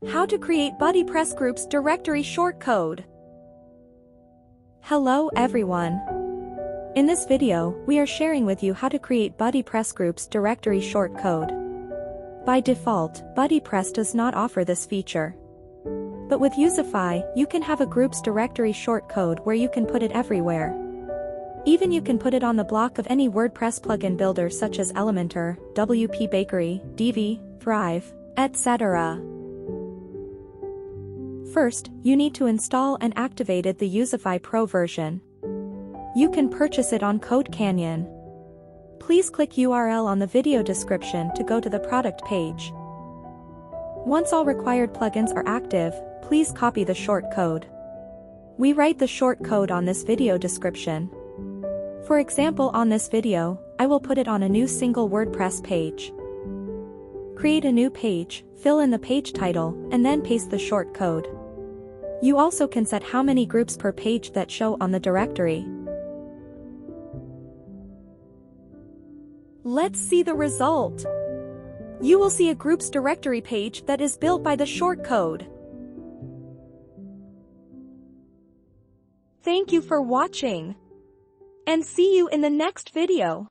How to create BuddyPress groups directory shortcode. Hello everyone. In this video, we are sharing with you how to create BuddyPress groups directory shortcode. By default, BuddyPress does not offer this feature. But with Youzify, you can have a groups directory shortcode where you can put it everywhere. Even you can put it on the block of any WordPress plugin builder such as Elementor, WP Bakery, DIVI, Thrive, etc. First, you need to install and activate the Youzify Pro version. You can purchase it on Code Canyon. Please click URL on the video description to go to the product page. Once all required plugins are active, please copy the shortcode. We write the shortcode on this video description. For example, on this video, I will put it on a new single WordPress page. Create a new page, fill in the page title, and then paste the shortcode. You also can set how many groups per page that show on the directory. Let's see the result. You will see a groups directory page that is built by the shortcode. Thank you for watching. And see you in the next video.